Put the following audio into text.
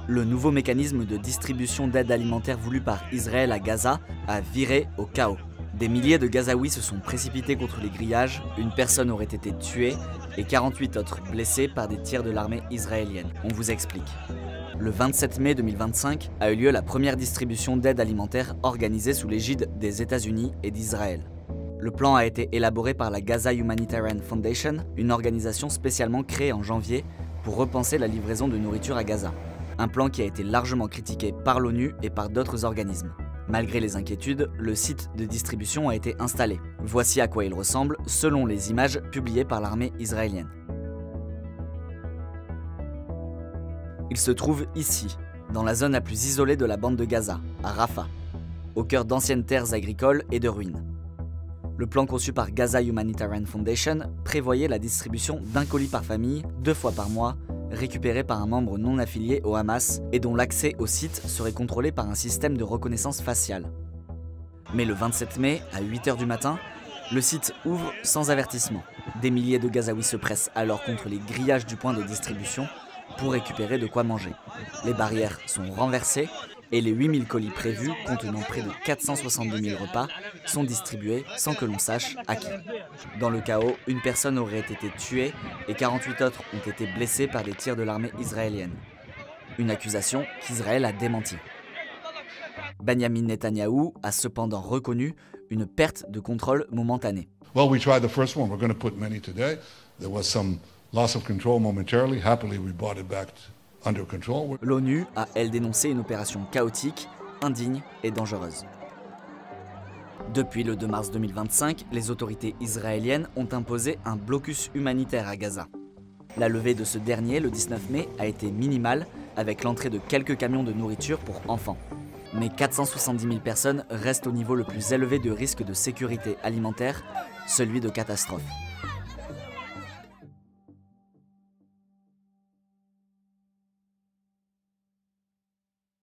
Le nouveau mécanisme de distribution d'aide alimentaire voulu par Israël à Gaza a viré au chaos. Des milliers de Gazaouis se sont précipités contre les grillages, une personne aurait été tuée et 48 autres blessés par des tirs de l'armée israélienne. On vous explique. Le 27 mai 2025 a eu lieu la première distribution d'aide alimentaire organisée sous l'égide des États-Unis et d'Israël. Le plan a été élaboré par la Gaza Humanitarian Foundation, une organisation spécialement créée en janvier pour repenser la livraison de nourriture à Gaza. Un plan qui a été largement critiqué par l'ONU et par d'autres organismes. Malgré les inquiétudes, le site de distribution a été installé. Voici à quoi il ressemble selon les images publiées par l'armée israélienne. Il se trouve ici, dans la zone la plus isolée de la bande de Gaza, à Rafah, au cœur d'anciennes terres agricoles et de ruines. Le plan conçu par Gaza Humanitarian Foundation prévoyait la distribution d'un colis par famille, 2 fois par mois, récupéré par un membre non affilié au Hamas et dont l'accès au site serait contrôlé par un système de reconnaissance faciale. Mais le 27 mai, à 8 h du matin, le site ouvre sans avertissement. Des milliers de Gazaouis se pressent alors contre les grillages du point de distribution pour récupérer de quoi manger. Les barrières sont renversées et les 8000 colis prévus, contenant près de 462 000 repas, sont distribués sans que l'on sache à qui. Dans le chaos, une personne aurait été tuée et 48 autres ont été blessés par des tirs de l'armée israélienne. Une accusation qu'Israël a démentie. Benjamin Netanyahou a cependant reconnu une perte de contrôle momentanée. Well, we tried the first one. We're going to put many today. There was some loss of control momentarily. Happily, we brought it back under control. L'ONU a, elle, dénoncé une opération chaotique, indigne et dangereuse. Depuis le 2 mars 2025, les autorités israéliennes ont imposé un blocus humanitaire à Gaza. La levée de ce dernier, le 19 mai, a été minimale, avec l'entrée de quelques camions de nourriture pour enfants. Mais 470 000 personnes restent au niveau le plus élevé de risque de sécurité alimentaire, celui de catastrophe.